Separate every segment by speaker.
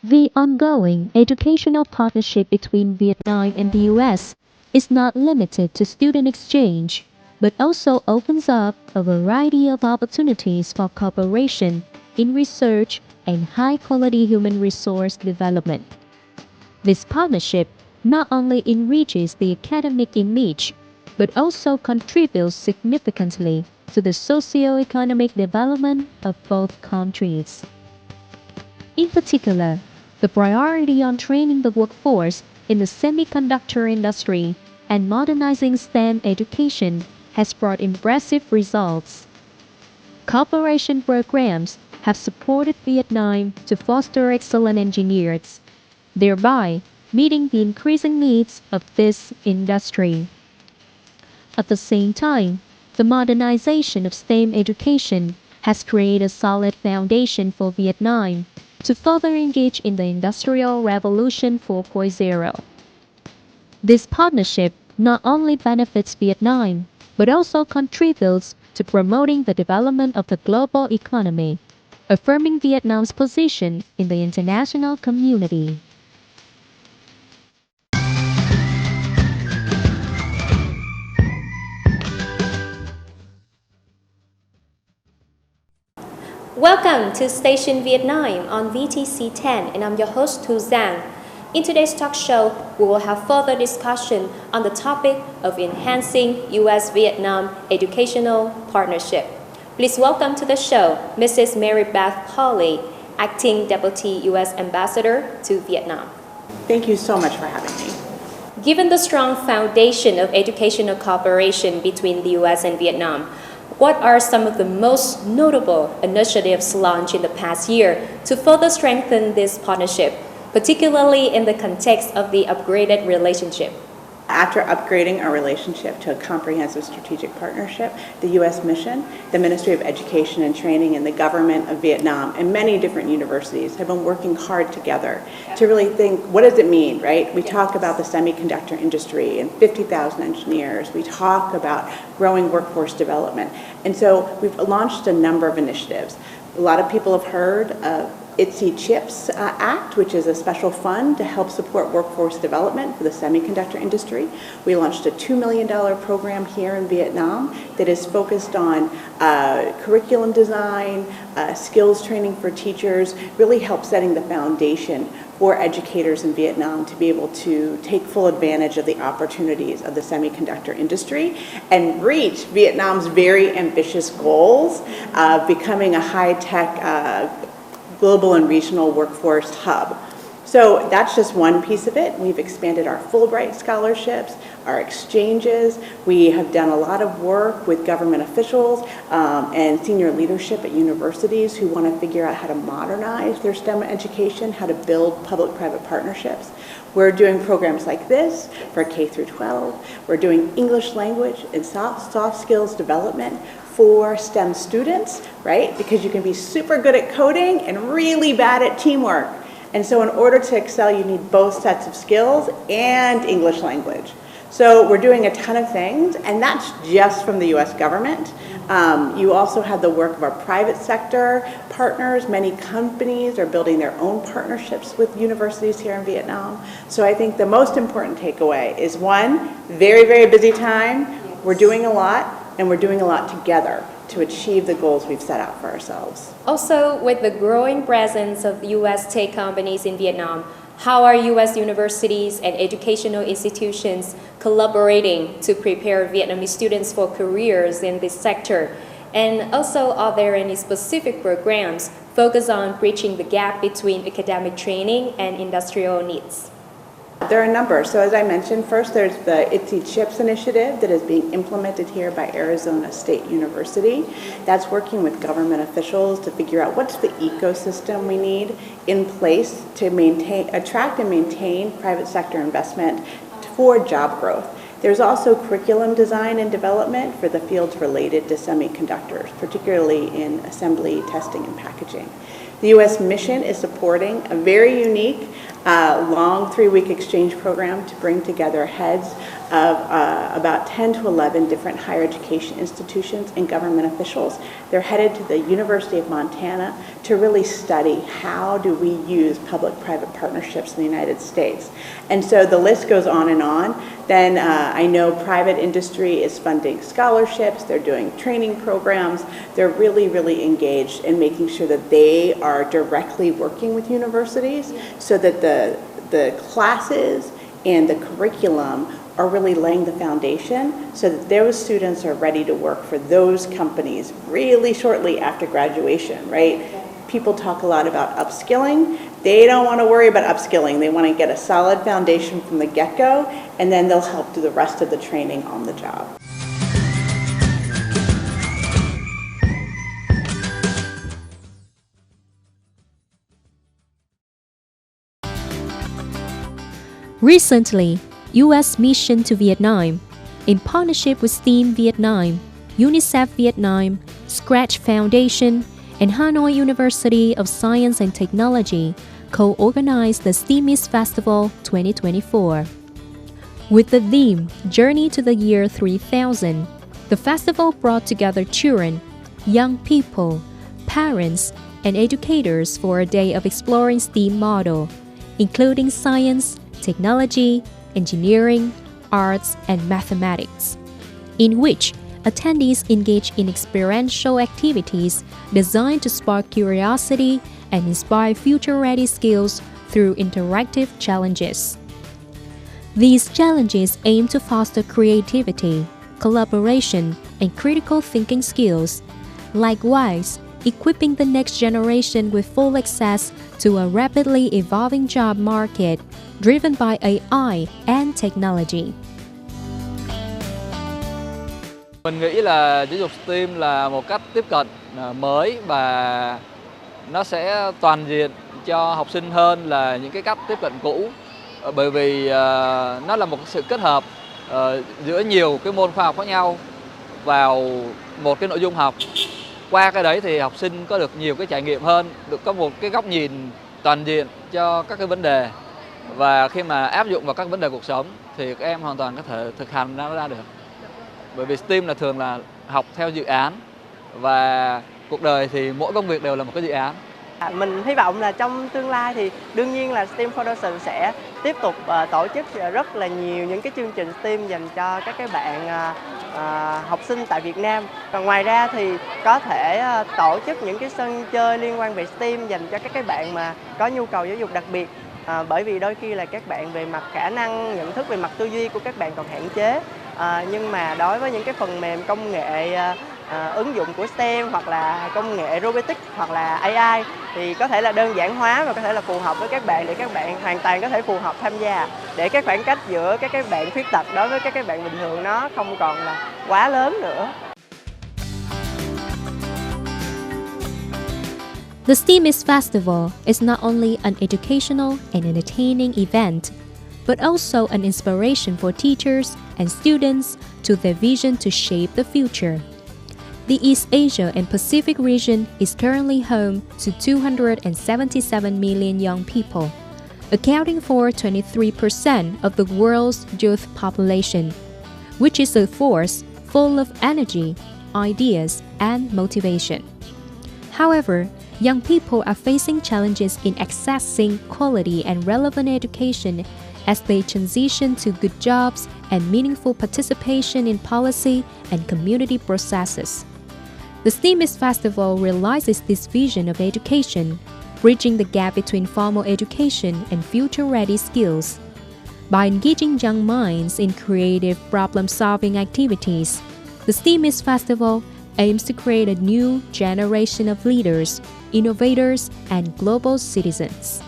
Speaker 1: The ongoing educational partnership between Vietnam and the US is not limited to student exchange, but also opens up a variety of opportunities for cooperation in research and high quality human resource development. This partnership not only enriches the academic image, but also contributes significantly to the socio-economic development of both countries. In particular, the priority on training the workforce in the semiconductor industry and modernizing STEM education has brought impressive results. Cooperation programs have supported Vietnam to foster excellent engineers, thereby meeting the increasing needs of this industry. At the same time, the modernization of STEM education has created a solid foundation for Vietnam to further engage in the Industrial Revolution 4.0. This partnership not only benefits Vietnam, but also contributes to promoting the development of the global economy, affirming Vietnam's position in the international community.
Speaker 2: Welcome to Station Vietnam on VTC10, and I'm your host, Thu Giang. In today's talk show, we will have further discussion on the topic of enhancing U.S.-Vietnam educational partnership. Please welcome to the show Mrs. Mary Beth Pauley, Acting Deputy U.S. Ambassador to Vietnam.
Speaker 3: Thank you so much for having me.
Speaker 2: Given the strong foundation of educational cooperation between the U.S. and Vietnam, what are some of the most notable initiatives launched in the past year to further strengthen this partnership, particularly in the context of the upgraded relationship?
Speaker 3: After upgrading our relationship to a comprehensive strategic partnership, the U.S. Mission, the Ministry of Education and Training, and the government of Vietnam, and many different universities have been working hard together to really think, what does it mean, right? We talk about the semiconductor industry and 50,000 engineers. We talk about growing workforce development. And so we've launched a number of initiatives. A lot of people have heard of VTC10 Act, which is a special fund to help support workforce development for the semiconductor industry. We launched a $2 million program here in Vietnam that is focused on curriculum design, skills training for teachers, really help setting the foundation for educators in Vietnam to be able to take full advantage of the opportunities of the semiconductor industry and reach Vietnam's very ambitious goals of becoming a high-tech global and regional workforce hub. So that's just one piece of it. We've expanded our Fulbright scholarships, our exchanges. We have done a lot of work with government officials and senior leadership at universities who want to figure out how to modernize their STEM education, how to build public-private partnerships. We're doing programs like this for K through 12. We're doing English language and soft skills development for STEM students, right? Because you can be super good at coding and really bad at teamwork. And so in order to excel, you need both sets of skills and English language. So we're doing a ton of things, and that's just from the US government. You also have the work of our private sector partners. Many companies are building their own partnerships with universities here in Vietnam. So I think the most important takeaway is one, very, very busy time. We're doing a lot, and we're doing a lot together to achieve the goals we've set out for ourselves.
Speaker 2: Also, with the growing presence of U.S. tech companies in Vietnam, how are U.S. universities and educational institutions collaborating to prepare Vietnamese students for careers in this sector? And also, are there any specific programs focused on bridging the gap between academic training and industrial needs?
Speaker 3: There are a number. So as I mentioned, first there's the VTC10 initiative that is being implemented here by Arizona State University. That's working with government officials to figure out what's the ecosystem we need in place to attract and maintain private sector investment for job growth. There's also curriculum design and development for the fields related to semiconductors, particularly in assembly, testing, and packaging. The U.S. Mission is supporting a very unique long 3-week exchange program to bring together heads of about 10 to 11 different higher education institutions and government officials. They're headed to the University of Montana to really study how do we use public-private partnerships in the United States. And so the list goes on and on. Then I know private industry is funding scholarships, they're doing training programs, they're really, really engaged in making sure that they are directly working with universities so that the classes and the curriculum are really laying the foundation so that those students are ready to work for those companies really shortly after graduation, right? People talk a lot about upskilling. They don't want to worry about upskilling. They want to get a solid foundation from the get-go, and then they'll help do the rest of the training on the job.
Speaker 1: Recently, U.S. mission to Vietnam, in partnership with STEAM Vietnam, UNICEF Vietnam, Scratch Foundation, and Hanoi University of Science and Technology, co-organized the STEAMist Festival 2024. With the theme Journey to the Year 3000, the festival brought together children, young people, parents, and educators for a day of exploring STEAM model, including science, technology, engineering, arts, and mathematics, in which attendees engage in experiential activities designed to spark curiosity and inspire future-ready skills through interactive challenges. These challenges aim to foster creativity, collaboration, and critical thinking skills, likewise equipping the next generation with full access to a rapidly evolving job market driven by AI and technology.
Speaker 4: Mình nghĩ là giáo dục STEAM là một cách tiếp cận mới và nó sẽ toàn diện cho học sinh hơn là những cái cách tiếp cận cũ, bởi vì nó là một sự kết hợp giữa nhiều cái môn khoa học khác nhau vào một cái nội dung học. Qua cái đấy thì học sinh có được nhiều cái trải nghiệm hơn, được có một cái góc nhìn toàn diện cho các cái vấn đề, và khi mà áp dụng vào các vấn đề cuộc sống thì các em hoàn toàn có thể thực hành nó ra được. Bởi vì STEAM là thường là học theo dự án, và cuộc đời thì mỗi công việc đều là một cái dự án.
Speaker 5: Mình hy vọng là trong tương lai thì đương nhiên là STEAM Foundation sẽ tiếp tục tổ chức rất là nhiều những cái chương trình STEAM dành cho các cái bạn học sinh tại Việt Nam. Và ngoài ra thì có thể tổ chức những cái sân chơi liên quan về STEAM dành cho các cái bạn mà có nhu cầu giáo dục đặc biệt. Bởi vì đôi khi là các bạn về mặt khả năng, nhận thức về mặt tư duy của các bạn còn hạn chế. Nhưng mà đối với những cái phần mềm công nghệ ứng dụng của STEM hoặc là công nghệ robotics hoặc là AI thì có thể là đơn giản hóa và có thể là phù hợp với các bạn để các bạn hoàn toàn có thể phù hợp tham gia, để cái khoảng cách giữa các cái bạn khuyết tật đối với các cái bạn bình thường nó không còn là quá lớn nữa.
Speaker 1: The STEAMist Festival is not only an educational and entertaining event, but also an inspiration for teachers and students to their vision to shape the future. The East Asia and Pacific region is currently home to 277 million young people, accounting for 23% of the world's youth population, which is a force full of energy, ideas, and motivation. However, young people are facing challenges in accessing quality and relevant education as they transition to good jobs and meaningful participation in policy and community processes. The STEAMist Festival realizes this vision of education, bridging the gap between formal education and future-ready skills. By engaging young minds in creative problem-solving activities, the STEAMist Festival aims to create a new generation of leaders, innovators, and global citizens.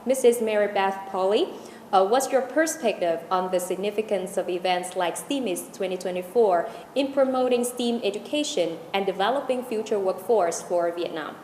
Speaker 2: Mrs. Mary Beth Polly, what's your perspective on the significance of events like STEAMist 2024 in promoting STEAM education and developing future workforce for Vietnam?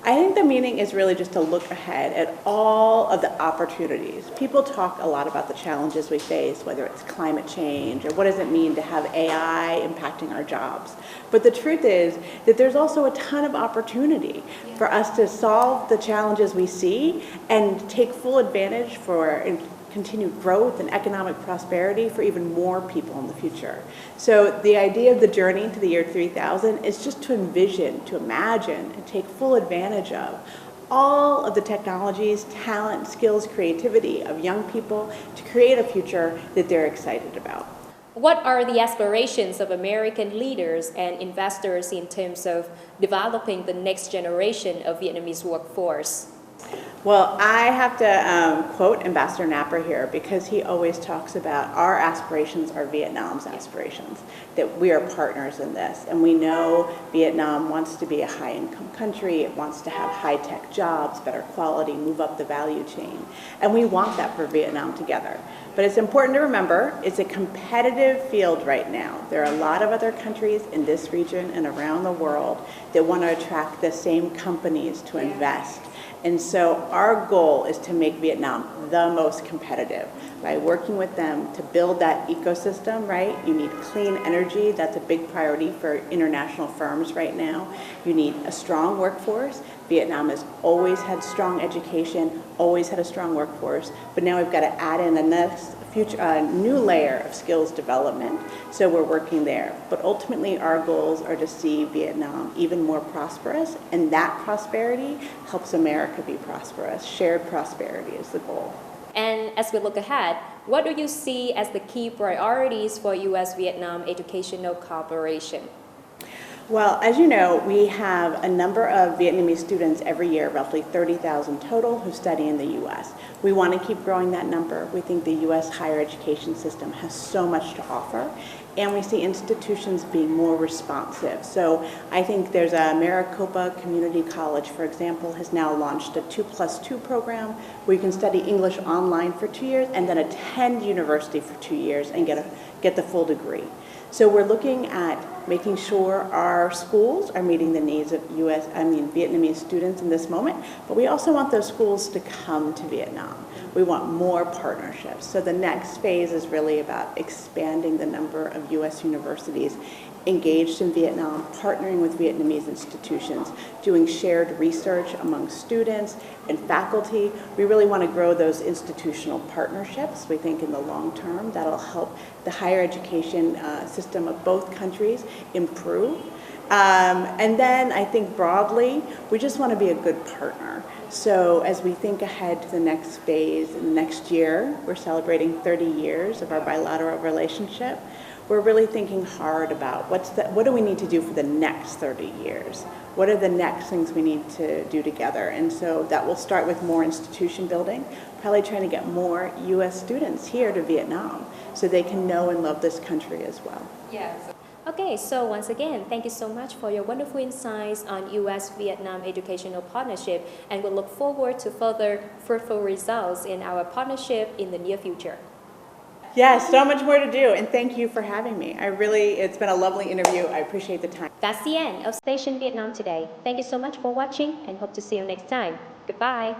Speaker 3: I think the meaning is really just to look ahead at all of the opportunities. People talk a lot about the challenges we face, whether it's climate change or what does it mean to have AI impacting our jobs. But the truth is that there's also a ton of opportunity for us to solve the challenges we see and take full advantage for continued growth and economic prosperity for even more people in the future. So the idea of the journey to the year 3000 is just to envision, to imagine, and take full advantage of all of the technologies, talent, skills, creativity of young people to create a future that they're excited about.
Speaker 2: What are the aspirations of American leaders and investors in terms of developing the next generation of Vietnamese workforce?
Speaker 3: Well, I have to quote Ambassador Napper here because he always talks about our aspirations are Vietnam's aspirations, that we are partners in this. And we know Vietnam wants to be a high-income country. It wants to have high-tech jobs, better quality, move up the value chain. And we want that for Vietnam together. But it's important to remember it's a competitive field right now. There are a lot of other countries in this region and around the world that want to attract the same companies to invest. And so our goal is to make Vietnam the most competitive by working with them to build that ecosystem, right? You need clean energy. That's a big priority for international firms right now. You need a strong workforce. Vietnam has always had strong education, always had a strong workforce, but now we've got to add in the next new layer of skills development, so we're working there. But ultimately our goals are to see Vietnam even more prosperous, and that prosperity helps America be prosperous. Shared prosperity is the goal.
Speaker 2: And as we look ahead, what do you see as the key priorities for U.S.-Vietnam educational cooperation?
Speaker 3: Well, as you know, we have a number of Vietnamese students every year, roughly 30,000 total, who study in the U.S. We want to keep growing that number. We think the U.S. higher education system has so much to offer, and we see institutions being more responsive. So I think there's a Maricopa Community College, for example, has now launched a 2+2 program where you can study English online for 2 years and then attend university for 2 years and get the full degree. So we're looking at making sure our schools are meeting the needs of Vietnamese students in this moment, but we also want those schools to come to Vietnam. We want more partnerships. So the next phase is really about expanding the number of U.S. universities engaged in Vietnam, partnering with Vietnamese institutions, doing shared research among students and faculty. We really want to grow those institutional partnerships. We think in the long term that'll help the higher education system of both countries improve. And then I think broadly, we just want to be a good partner. So as we think ahead to the next phase, in the next year, we're celebrating 30 years of our bilateral relationship. We're really thinking hard about what do we need to do for the next 30 years? What are the next things we need to do together? And so that will start with more institution building, probably trying to get more U.S. students here to Vietnam so they can know and love this country as well.
Speaker 2: Yes. Okay, so once again, thank you so much for your wonderful insights on U.S.-Vietnam educational partnership, and we look forward to further fruitful results in our partnership in the near future.
Speaker 3: Yes, so much more to do, and thank you for having me. It's been a lovely interview. I appreciate the time.
Speaker 2: That's the end of Station Vietnam today. Thank you so much for watching, and hope to see you next time. Goodbye.